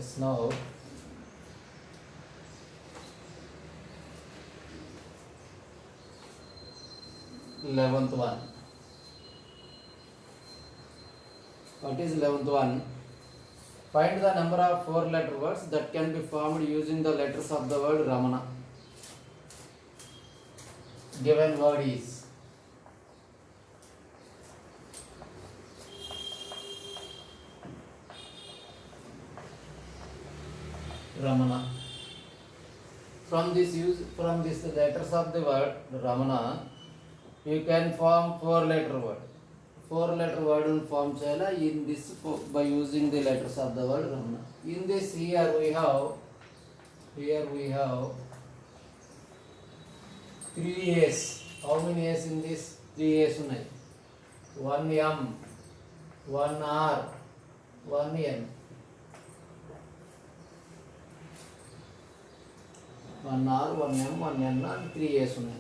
Yes, now 11th one. What is 11th one? Find the number of 4-letter words that can be formed using the letters of the word Ramana. Given word is Ramana. From this letters of the word Ramana, you can form 4-letter word. 4-letter word will form chala in this by using the letters of the word Ramana. In this here we have 3 A's. How many A's in this? 3 A's ఉన్నాయి. 1 M, 1 R, 1 N. 1 R, 1 M, 1 N and 3 A's ఉన్నాయి.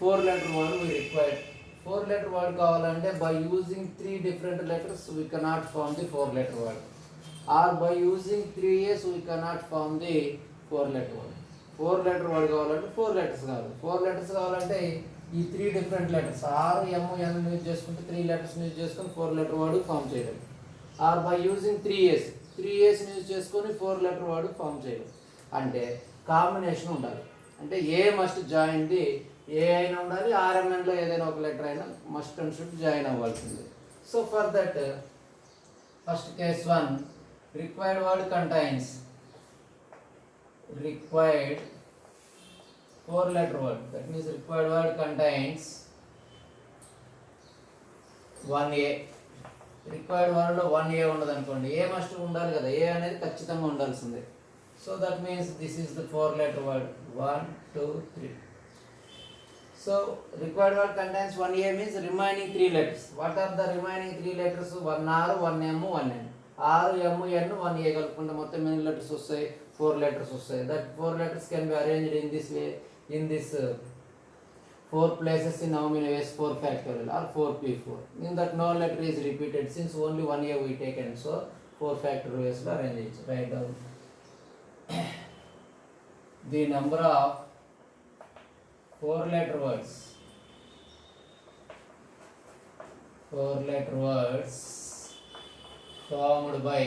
4-letter word we required. 4-letter word కావాలంటే by using 3 different letters we cannot form the 4-letter word. Or by using 3 A's we cannot form the 4-letter word. 4-letter word కావాలంటే 4 letters కావాలి. 4 letters కావాలంటే ఈ 3 different letters R, M, N use చేసుకుంటే 3 letters use చేసుకొని 4-letter word form చేయడం. Or by using 3 A's use చేసుకొని 4-letter word form చేయడం. అంటే కాంబినేషన్ ఉండాలి. అంటే A must join the A అయినా ఉండాలి, ఆర్ఎంఎన్లో ఏదైనా ఒక లెటర్ అయినా మస్ట్ అండ్ షుడ్ జాయిన్ అవ్వాల్సింది. So for that first case 1 required word contains required 4-letter word. That means required word contains 1A. Required వర్డ్లో 1A ఉండదు అనుకోండి, ఏ మస్ట్ ఉండాలి కదా, ఏ అనేది ఖచ్చితంగా ఉండాల్సిందే. So that means this is the 4-letter word 1, 2, 3. So required word contains 1A means remaining 3 letters. What are the remaining 3 letters? 1R, 1M, 1N. R, M, N, 1A కలుపుకుంటే మొత్తం ఎన్ని లెటర్స్ వస్తాయి? 4 letters వస్తాయి. That 4 letters can be arranged in this way, in this 4 places in how many ways? 4 factorial or 4p4. In that no letter is repeated since only 1A we taken. So 4 factorial ways లో arrange చేయొచ్చు. Write down the number of 4-letter words. 4-letter words formed by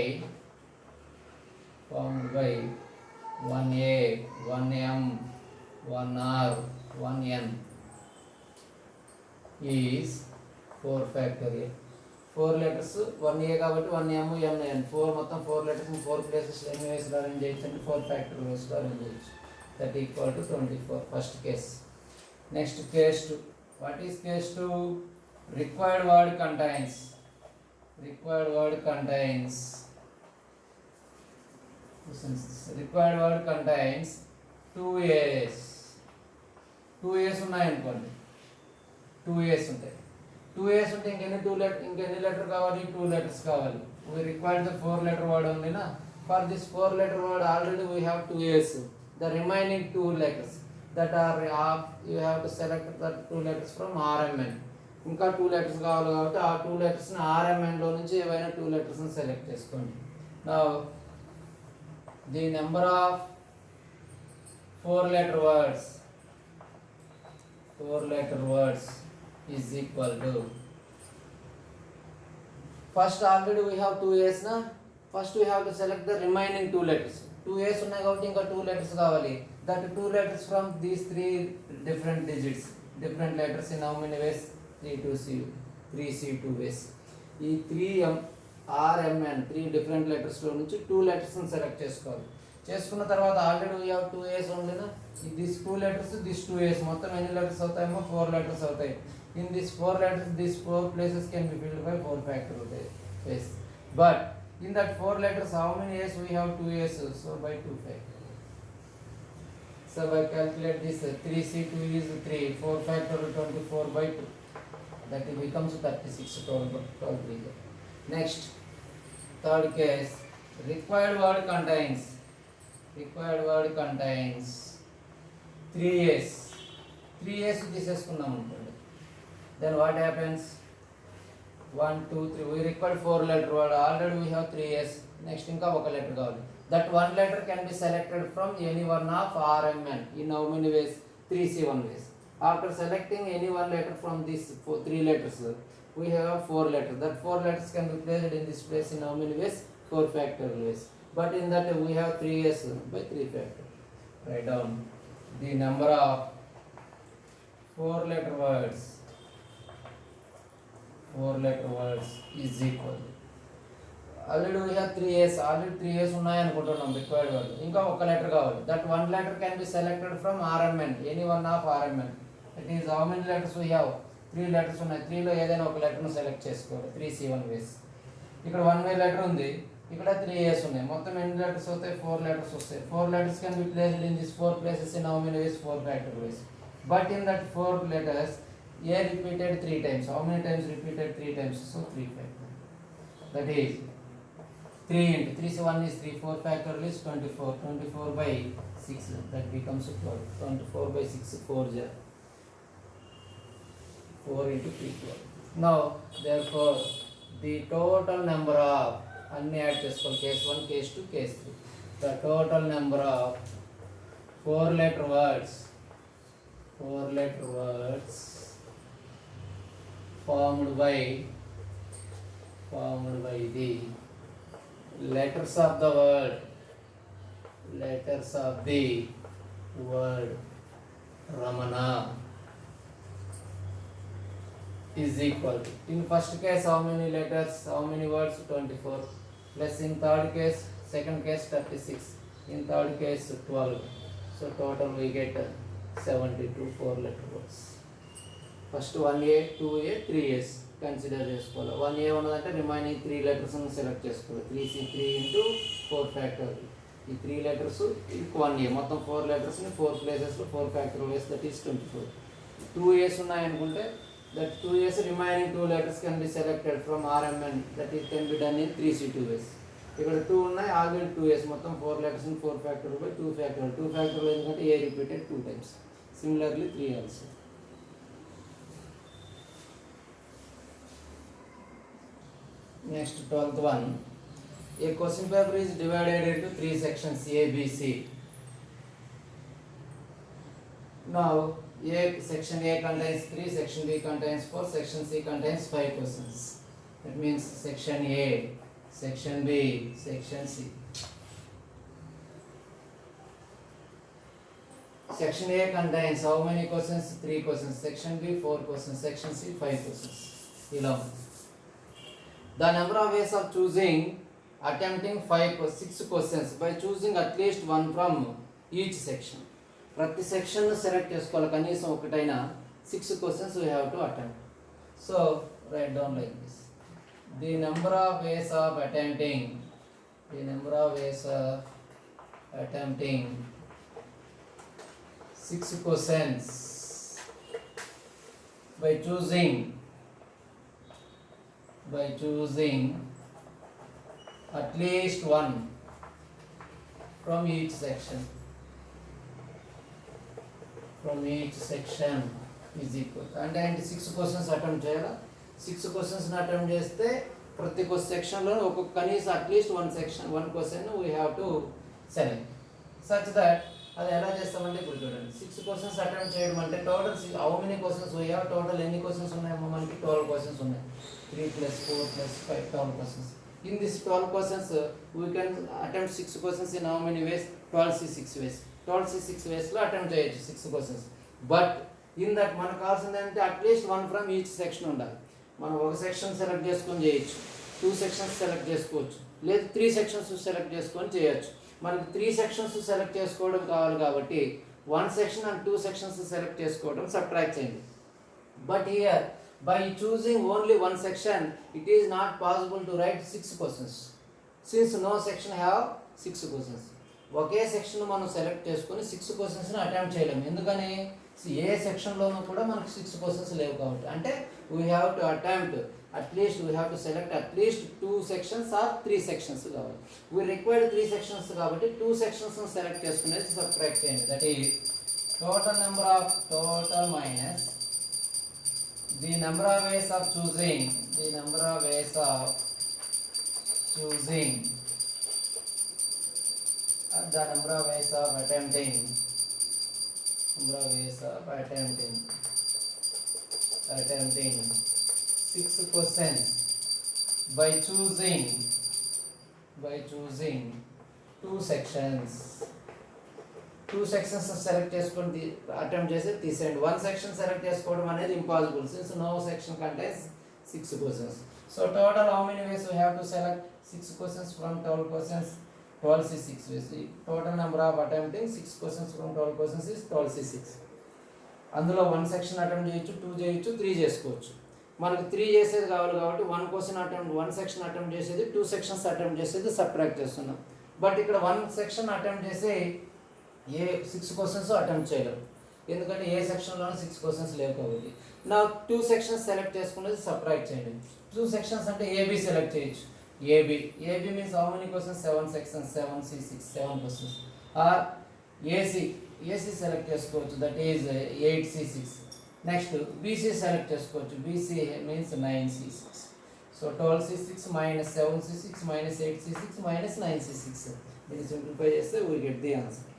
1A, 1M, 1R, 1N is 4 factorial. 4 letters 1A కాబట్టి 1M, N, 4 మొత్తం 4 letters 4 places ఎన్ని వేస్లో arrange చేయొచ్చు అంటే 4 factorial వేస్లో arrange చేయొచ్చు. That equal to 24. First case. Next case 2. What is case 2? Required word contains 2A's. Required word contains 2A's. 2A's ఉన్నాయి అనుకోండి, 2A's ఉంటాయి. 2A's ఉంటే ఇంకెన్ని లెటర్ కావాలి? 2 letters కావాలి. We require the 4-letter word only na. For this 4-letter word already we have 2A's. The remaining 2 letters that are you have to select the 2 letters from RMN. ఇంకా 2 letters కావాలి కాబట్టి ఆ 2 letters RMNలో నుంచి ఏవైనా 2 letters select చేసుకోండి. Now the number of 4-letter words is equal to, first already we have 2A's na. First we have to select the remaining 2 letters. 2A's ఉన్నాయి కాబట్టి ఇంకా 2 letters కావాలి. That 2 letters from these 3 different digits, different letters in how many ways? 3C2 ways. ఈ 3M, RMN 3 different letters లో నుంచి 2 letters select చేసుకోవాలి. చేసుకున్న తర్వాత ఆల్రెడీ వీ హ్యావ్ 2A's ఓన్లీనా. దిస్ 2 letters, దిస్ 2A's మొత్తం ఎన్ని letters అవుతాయేమో? 4 letters అవుతాయి. In these 4 letters, these 4 places can be filled by 4 factorial ways. But in that 4 letters, how many A's we have? 2A's. So by 2 factorial. So by calculate this, 3C2 is 3, 4 factorial 24 by 2. That becomes 36, 12. Next, third case, required word contains 3A's. 3A's తీసేసుకున్నాం అనుకోండి. Then what happens? 1 2 3 we required 4 letter word, already we have 3s. Next ఇంకా ఒక letter కావాలి. That one letter can be selected from any one of RMN in how many ways? 3C1 ways. After selecting any one letter from these 3 letters, we have 4 letters. That 4 letters can be placed in this place in how many ways? 4 factorial ways. But in that we have 3s by 3 factor. Write down the number of 4 letter words is equal. Already we have 3s, already 3s ఉన్నాయి అనుకుంటున్నాం required word. ఇంకా ఒక letter కావాలి. That one letter can be selected from RMN, any one of RMN. It is how many letters we have? 3 letters ఉన్నాయి. 3లో ఏదైనా ఒక లెటర్ను select చేసుకోవాలి. 3C1 వేస్. ఇక్కడ 1 వే లెటర్ ఉంది, ఇక్కడ 3s ఉన్నాయి. మొత్తం ఎన్ని లెటర్స్ అవుతాయి? 4 లెటర్స్ వస్తాయి. 4 letters can be placed in this 4 places in how many ways? 4 factorial ways. But in that 4 letters, A repeated 3 times. How many times repeated? 3 times. So 3 factorial. That is 3 into 3 so 1 is 3. 4 factorial is 24. 24 by 6. That becomes 12. 24 by 6. 4 into 3 12. Now therefore the total number of అన్ని add చేసుకోవాలి. case 1, case 2, case 3. The total number of 4 letter words formed by the letters of the word Ramana is equal to, in first case how many letters, how many words? 24, plus in third case, second case 36, in third case 12. So total we get 72 4 letter words. First 1A, 2A, 3S consider చేసుకోవాలి. 1A ఉన్నదంటే remaining 3 letters select చేసుకోవాలి. 3C 3 into 4 factorial. ఈ 3 letters ఇది 1A, మొత్తం 4 లెటర్స్ని 4 ప్లేసెస్లో 4 factorial ways, that is 24. 2A's ఉన్నాయనుకుంటే దట్ 2A's remaining 2 letters can be selected from RMN, that is can be done in 3C2 ways. ఇక్కడ 2 ఉన్నాయి, ఆల్రెడీ 2A's, మొత్తం 4 లెటర్స్ని 4 factorial by 2 factorial. 2 factorial ఎందుకంటే A repeated 2 times. Similarly 3 also. Next 12th one. A question paper is divided into 3 sections A, B, C. Now section A contains 3, section B contains 4, section C contains 5 questions. That means section A, section B, section C. Section A contains how many questions? 3 questions. Section B 4 questions. Section C 5 questions. Below. The number of ways of choosing, attempting 6 questions by choosing at least one from each section. ప్రతి section select చేసుకోవాలి, కనీసం ఒకటైనా 6 questions we have to attempt. So write down like this. The number of ways of attempting 6 questions by choosing at least one from each section is equal. అంటే 6 questions attempt చేయాలా. 6 questions attempt చేస్తే ప్రతి సెక్షన్లో ఒక్కొక్క కనీసం at least one question we have to select such that అది ఎలా చేస్తామంటే ఇప్పుడు చూడండి. 6 questions attempt చేయడం అంటే total how many questions we have, total ఎన్ని questions ఉన్నాయో మనకి 12 questions ఉన్నాయి. 3 plus 4 plus 5 12 questions. In this 12 questions we can attempt 6 questions in how many ways? 12C6 ways. 12C6 ways లో attempt చేయొచ్చు 6 questions. బట్ ఇన్ దట్ మనకు కావాల్సింది అంటే at least one from each section ఉండాలి. మనం ఒక సెక్షన్ సెలెక్ట్ చేసుకొని చేయొచ్చు, 2 sections సెలెక్ట్ చేసుకోవచ్చు, లేదు 3 sections సెలెక్ట్ చేసుకొని చేయొచ్చు. మనకి 3 sections సెలెక్ట్ చేసుకోవడం కావాలి కాబట్టి 1 section and 2 sections సెలెక్ట్ చేసుకోవడం సబ్ట్రాక్ట్ చేయండి. But here by choosing only one section it is not possible to write 6 questions since no section have 6 questions. Okay section మనం సెలెక్ట్ చేసుకొని 6 క్వశ్చన్స్ని అటెంప్ట్ చేయలేము. ఎందుకని ఏ సెక్షన్లోనూ కూడా మనకు 6 క్వశ్చన్స్ లేవు కాబట్టి. అంటే we have to attempt at least we have to select at least 2 sections or 3 sections కావాలి. వీ రిక్వైర్డ్ 3 sections కాబట్టి 2 sections సెలెక్ట్ చేసుకునేది సబ్ట్రాక్ట్ చేయండి. That is total number of total minus The number of ways of choosing, the number of ways of choosing, the number of ways of attempting, number of ways of attempting 6 questions by choosing two sections. Two sections select చేసుకొని attempt చేసి తీసేయండి. One section select చేసుకోవడం అనేది impossible since no section contains 6 questions. So total how many ways we have to select 6 questions from 12 questions? 12c6 ways. Total number of attempting 6 questions from 12 questions is 12c6. అందులో 1 section attempt చేయొచ్చు, 2 చేయొచ్చు, 3 చేసుకోవచ్చు. మనకు 3 చేసేది కావాలి కాబట్టి 1 question attempt 1 section attempt చేసేది 2 sections attempt చేసేది సబ్ట్రాక్ట్ చేస్తున్నాం. బట్ ఇక్కడ 1 సెక్షన్ అటెంప్ట్ చేసి ఏ 6 క్వశ్చన్స్ అటెంప్ట్ చేయలేము, ఎందుకంటే ఏ సెక్షన్లోనూ 6 క్వశ్చన్స్ లేవు కాబట్టి. నా 2 సెక్షన్స్ సెలెక్ట్ చేసుకునేది సబ్ట్రాక్ట్ చేయండి. 2 సెక్షన్స్ అంటే ఏబి సెలెక్ట్ చేయొచ్చు. AB means how many questions? 7 sections, 7c6 7 questions. Or AC select చేసుకోవచ్చు, that is 8c6. Next BC select చేసుకోవచ్చు, BC means 9c6. So 12c6 minus 7c6 minus 8c6 minus 9c6. దీన్ని simplify చేస్తే we get the answer.